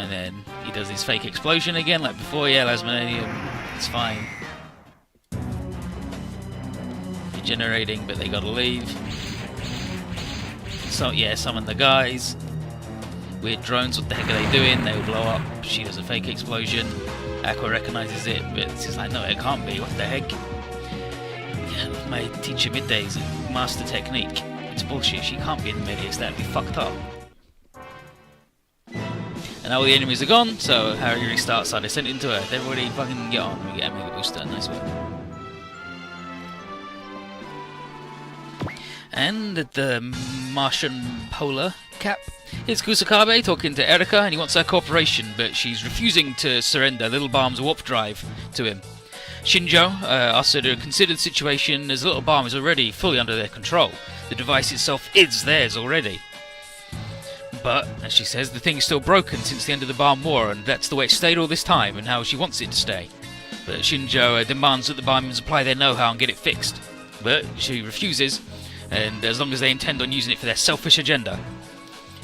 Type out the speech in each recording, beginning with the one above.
And then he does his fake explosion again, like before. Yeah, Lasmanium, it's fine. Regenerating, but they gotta leave. So yeah, summon the guys. Weird drones, what the heck are they doing? They all blow up. She does a fake explosion. Aqua recognises it, but she's like, no, it can't be. What the heck? Yeah, my teacher middays and master technique. It's bullshit. She can't be in the Medius. That'd be fucked up. And all the enemies are gone, so Harry restarts side. I sent it into her. Everybody fucking get on. We get a mega booster. Nice work. And at the Martian polar cap, here's Kusakabe talking to Erika, and he wants her cooperation, but she's refusing to surrender Little Balm's warp drive to him. Shinjo asks her to consider the situation, as Little Balm is already fully under their control. The device itself is theirs already. But, as she says, the thing is still broken since the end of the Balm War, and that's the way it stayed all this time, and how she wants it to stay. But Shinjo demands that the Balmians apply their know-how and get it fixed. But she refuses, and as long as they intend on using it for their selfish agenda.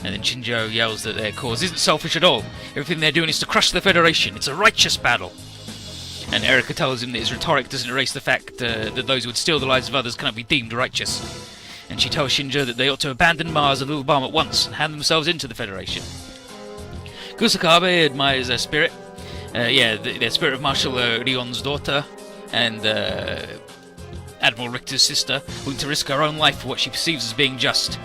And then Shinjo yells that their cause isn't selfish at all. Everything they're doing is to crush the Federation. It's a righteous battle. And Erika tells him that his rhetoric doesn't erase the fact that those who would steal the lives of others cannot be deemed righteous. And she tells Shinjo that they ought to abandon Mars and Little Balm at once and hand themselves into the Federation. Kusakabe admires their spirit. Their spirit of Marshal Rion's daughter and Admiral Richter's sister, willing to risk her own life for what she perceives as being just.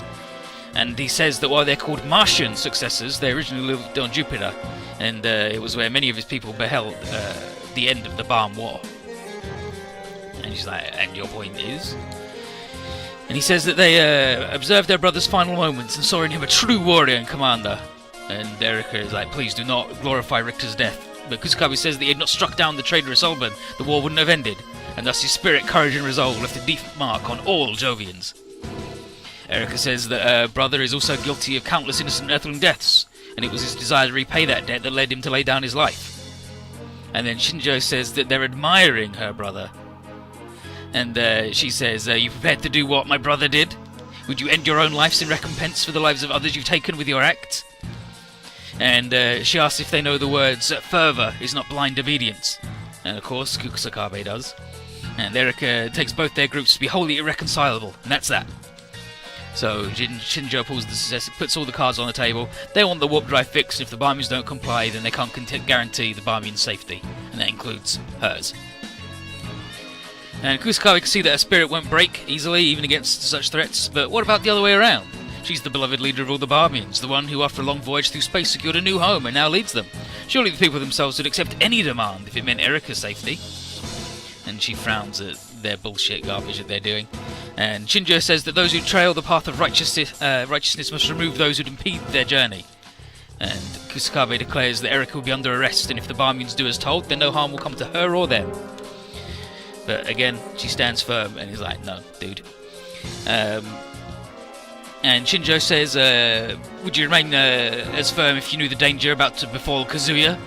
And he says that while they're called Martian successors, they originally lived on Jupiter, and it was where many of his people beheld the end of the Balm War. And she's like, and your point is? And he says that they observed their brother's final moments and saw in him a true warrior and commander. And Erika is like, please do not glorify Richter's death. But Kusakabe says that he had not struck down the traitorous Ulban, the war wouldn't have ended, and thus his spirit, courage and resolve left a deep mark on all Jovians. Erika says that her brother is also guilty of countless innocent Earthling deaths, and it was his desire to repay that debt that led him to lay down his life. And then Shinjo says that they're admiring her brother. And she says, are you prepared to do what my brother did? Would you end your own lives in recompense for the lives of others you've taken with your act? And she asks if they know the words, fervour is not blind obedience. And of course, Kusakabe does. And Erika takes both their groups to be wholly irreconcilable, and that's that. So Shinjo puts all the cards on the table. They want the warp drive fixed, and if the Balmians don't comply, then they can't guarantee the Balmians' safety, and that includes hers. And Kusakabe can see that her spirit won't break easily, even against such threats, but what about the other way around? She's the beloved leader of all the Balmians, the one who after a long voyage through space secured a new home and now leads them. Surely the people themselves would accept any demand if it meant Erika's safety. And she frowns at their bullshit garbage that they're doing. And Shinjo says that those who trail the path of righteousness must remove those who impede their journey. And Kusakabe declares that Erika will be under arrest, and if the Balmians do as told, then no harm will come to her or them. But again, she stands firm, and he's like, no, dude. And Shinjo says, would you remain as firm if you knew the danger about to befall Kazuya?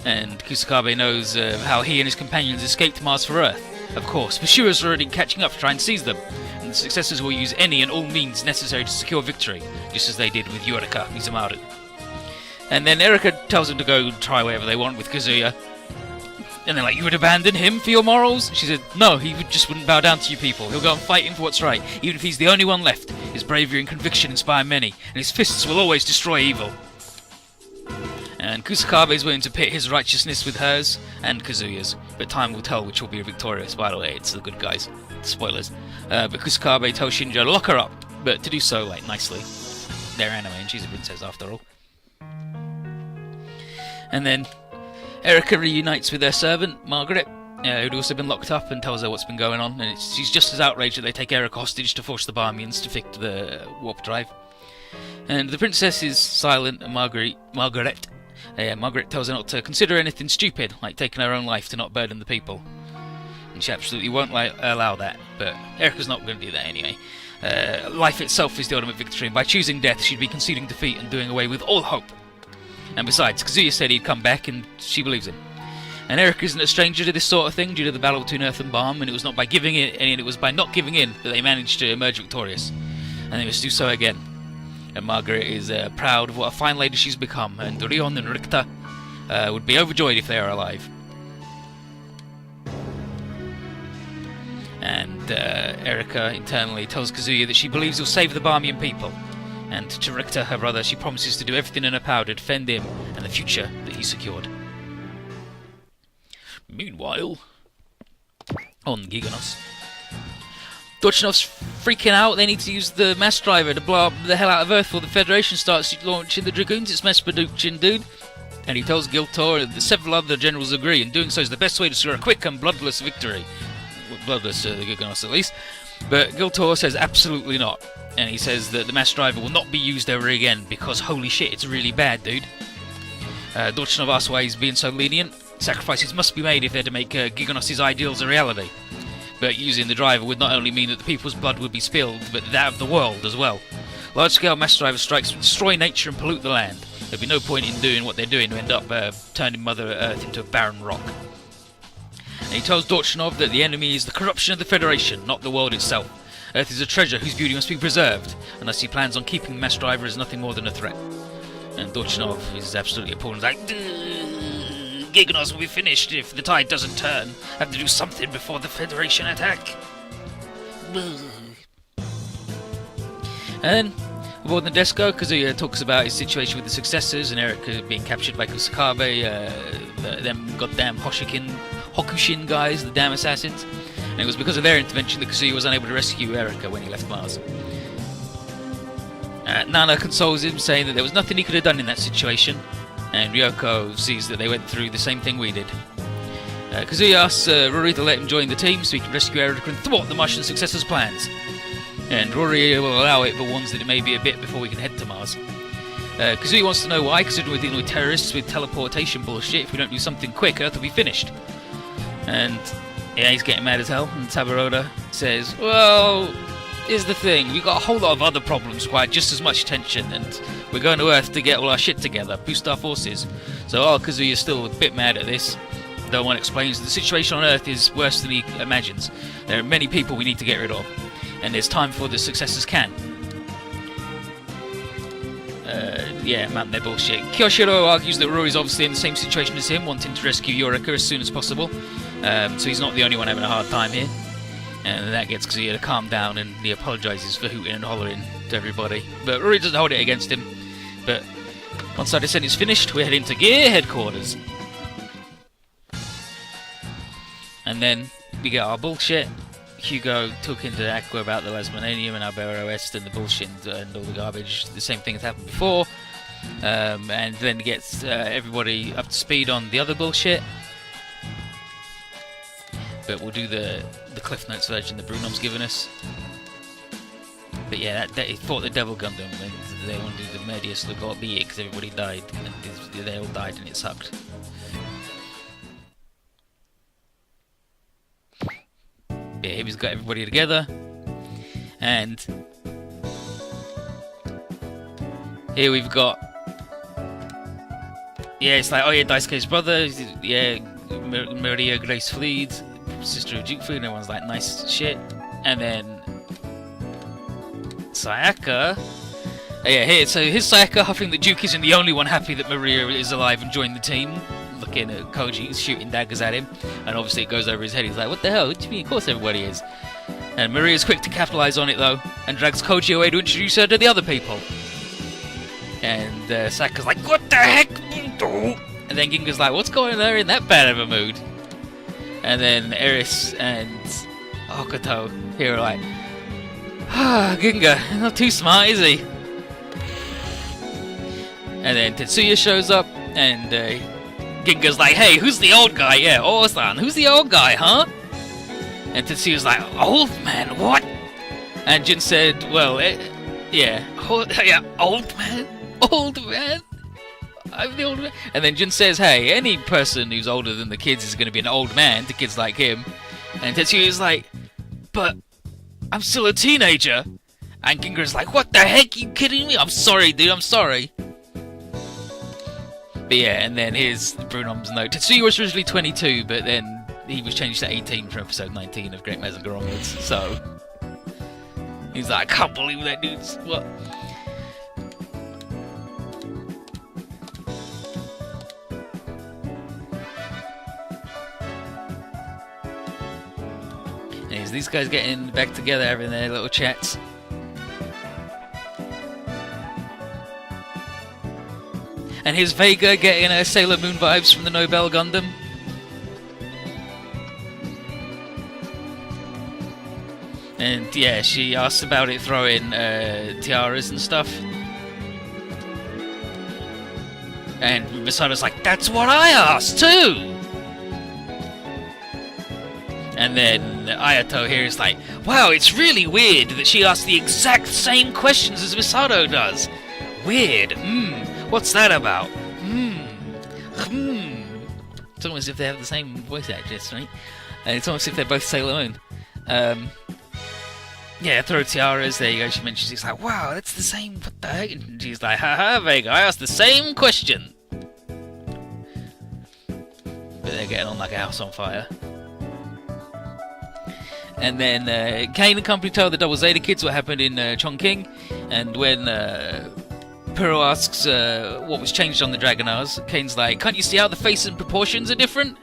And Kusakabe knows how he and his companions escaped Mars for Earth. Of course, pursuers are already catching up to try and seize them, and the successors will use any and all means necessary to secure victory, just as they did with Yorika Mizumaru. And then Erika tells them to go try whatever they want with Kazuya. And they're like, you would abandon him for your morals? She said, no, just wouldn't bow down to you people. He'll go and fight him for what's right, even if he's the only one left. His bravery and conviction inspire many, and his fists will always destroy evil. And Kusakabe is willing to pit his righteousness with hers and Kazuya's, but time will tell which will be victorious. By the way, it's the good guys. Spoilers. But Kusakabe tells Shinjo to lock her up, but to do so, like, nicely. They're anime, and she's a princess after all. And then Erika reunites with her servant, Margaret, who'd also been locked up, and tells her what's been going on. And she's just as outraged that they take Erika hostage to force the Balmians to fix the warp drive. And the princess is silent, and Margaret tells her not to consider anything stupid, like taking her own life, to not burden the people. And she absolutely won't allow that, but Erika's not going to do that anyway. Life itself is the ultimate victory, and by choosing death she'd be conceding defeat and doing away with all hope. And besides, Kazuya said he'd come back, and she believes him. And Erika isn't a stranger to this sort of thing due to the battle between Earth and Balm, and it was not by giving in, and it was by not giving in that they managed to emerge victorious. And they must do so again. And Margaret is proud of what a fine lady she's become, and Rion and Ricta would be overjoyed if they are alive. And Erika internally tells Kazuya that she believes he'll save the Barmian people. And to Ricta, her brother, she promises to do everything in her power to defend him and the future that he secured. Meanwhile, on Giganos, Dorchinov's freaking out. They need to use the mass driver to blow up the hell out of Earth before the Federation starts launching the Dragoons. It's mass production, dude. And he tells Giltor that several other generals agree, and doing so is the best way to secure a quick and bloodless victory. Bloodless, the Giganos at least. But Giltor says absolutely not. And he says that the mass driver will not be used ever again because holy shit, it's really bad, dude. Dorchinov asks why he's being so lenient. Sacrifices must be made if they're to make Giganos' ideals a reality. But using the driver would not only mean that the people's blood would be spilled, but that of the world as well. Large-scale mass driver strikes would destroy nature and pollute the land. There'd be no point in doing what they're doing to end up turning Mother Earth into a barren rock. And he tells Dorchinov that the enemy is the corruption of the Federation, not the world itself. Earth is a treasure whose beauty must be preserved, unless he plans on keeping the mass driver as nothing more than a threat. And Dorchinov is absolutely appalled. He's like, Giganos will be finished if the tide doesn't turn. Have to do something before the Federation attack. And then, aboard the Desco, Kazuya talks about his situation with the successors and Erika being captured by Kusakabe, them goddamn Hokushin guys, the damn assassins. And it was because of their intervention that Kazuya was unable to rescue Erika when he left Mars. Nana consoles him, saying that there was nothing he could have done in that situation, and Ryoko sees that they went through the same thing we did. Kazuya asks Rory to let him join the team so he can rescue Erika and thwart the Martian successors' plans. And Rory will allow it, but warns that it may be a bit before we can head to Mars. Kazuya wants to know why, considering we're dealing with terrorists with teleportation bullshit. If we don't do something quick, Earth will be finished. And yeah, he's getting mad as hell, and Tabaroda says, well, here's the thing, we've got a whole lot of other problems require just as much attention, and we're going to Earth to get all our shit together, boost our forces. So Kazuya's still a bit mad at this. Though one explains the situation on Earth is worse than he imagines. There are many people we need to get rid of, and there's time before the successors can. Man, they're bullshit. Kyoshiro argues that Rory's obviously in the same situation as him, wanting to rescue Yorika as soon as possible. So he's not the only one having a hard time here. And that gets Kazuya to calm down, and he apologises for hooting and hollering to everybody. But Rory doesn't hold it against him. But once our descent is finished, we're heading to Gear Headquarters. And then we get our bullshit. Hugo talking to Aqua about the Lasmonanium and Albero Est and the bullshit and all the garbage. The same thing has happened before. And then gets everybody up to speed on the other bullshit. But we'll do the Cliff Notes version that Brunom's given us. But yeah, he fought the Devil Gundam, and they want to do the Medius Legot be it because everybody died, and they all died and it sucked. Yeah, he's got everybody together, and here we've got, it's like, oh yeah, Daisuke's brother, yeah, Maria Grace Fleed, sister of Duke Fleed, and everyone's like, nice shit. And then Sayaka, so here's Sayaka huffing that Duke isn't the only one happy that Maria is alive and joined the team, looking at Koji shooting daggers at him, and obviously it goes over his head. He's like, what the hell, what do you mean? Of course everybody is. And Maria's quick to capitalise on it though, and drags Koji away to introduce her to the other people. And Sayaka's like, what the heck? And then Ginga's like, what's going on there in that bad of a mood? And then Eris and Hokuto here are like, Ginga, not too smart, is he? And then Tetsuya shows up, and Ginga's like, hey, who's the old guy? Yeah, Osan, who's the old guy, huh? And Tetsuya's like, old man, what? And Jin said, well, old man? Old man? I'm the old man. And then Jin says, hey, any person who's older than the kids is going to be an old man to kids like him. And Tetsuya's like, but I'm still a teenager. And Ginga's like, what the heck, are you kidding me? I'm sorry, dude, I'm sorry. But yeah, and then here's Brunom's note. Tetsuya was originally 22, but then he was changed to 18 from episode 19 of Great Mazinger onwards. So he's like, I can't believe that dude's what. is. These guys getting back together, having their little chats. And here's Vega getting Sailor Moon vibes from the Nobel Gundam. And yeah, she asks about it throwing tiaras and stuff. And Misato's like, that's what I asked too! And then Ayato here is like, wow, it's really weird that she asked the exact same questions as Misato does. Weird. What's that about? It's almost as if they have the same voice actress, right? And it's almost as if they're both Sailor Moon. Yeah, throw tiaras, there you go, she mentions, he's like, wow, that's the same, what the heck? And she's like, haha, Vega, I asked the same question. But they're getting on like a house on fire. And then Kane and company tell the Double Zeta kids what happened in Chongqing, and when Puro asks what was changed on the Dragonars, Kane's like, can't you see how the face and proportions are different?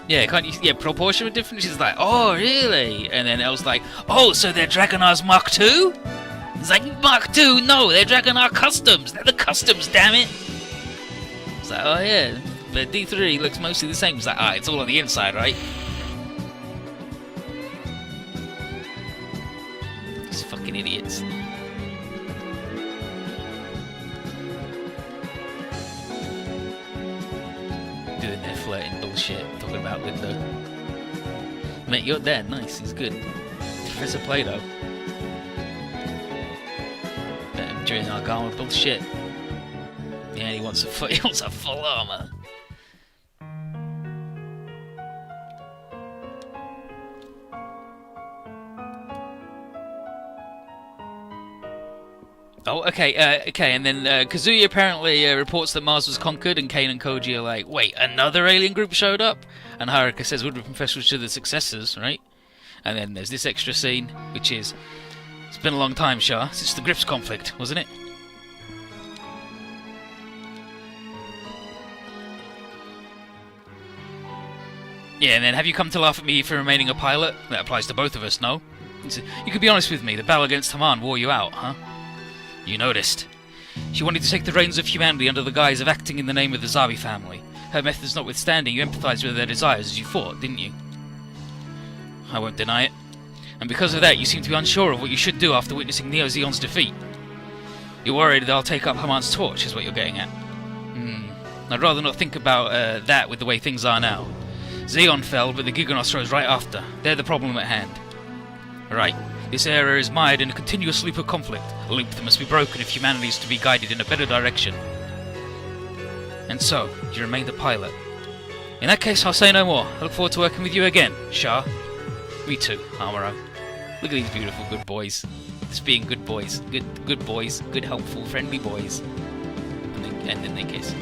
Yeah, can't you? Yeah, proportion were different. She's like, oh, really? And then Elle's like, oh, so they're Dragonars Mark II? It's like, Mark II? No, they're Dragonar Customs. They're the Customs, damn it. It's like, oh yeah, but D3 looks mostly the same. It's like, it's all on the inside, right? These fucking idiots. Doing their flirting bullshit, talking about Linda. Mate, your dad, nice, he's good. Professor Plato. During our Garma bullshit. Yeah, he wants a full armor. Oh, okay, and then Kazuya apparently reports that Mars was conquered, and Kane and Koji are like, wait, another alien group showed up? And Haruka says, would be professionals to the successors, right? And then there's this extra scene, which is, it's been a long time, Shah, since the Grips conflict, wasn't it? Yeah, and then have you come to laugh at me for remaining a pilot? That applies to both of us, no? You could be honest with me, the battle against Haman wore you out, huh? You noticed. She wanted to take the reins of humanity under the guise of acting in the name of the Zabi family. Her methods notwithstanding, you empathized with their desires as you fought, didn't you? I won't deny it. And because of that, you seem to be unsure of what you should do after witnessing Neo Zeon's defeat. You're worried that I'll take up Haman's torch, is what you're getting at. I'd rather not think about that with the way things are now. Zeon fell, but the Giganos rose right after. They're the problem at hand. Right. This era is mired in a continuous loop of conflict, a loop that must be broken if humanity is to be guided in a better direction. And so, you remain the pilot. In that case, I'll say no more. I look forward to working with you again, Shah. Me too, Amuro. Look at these beautiful good boys. Just being good boys. Good boys. Good, helpful, friendly boys. And then they kiss.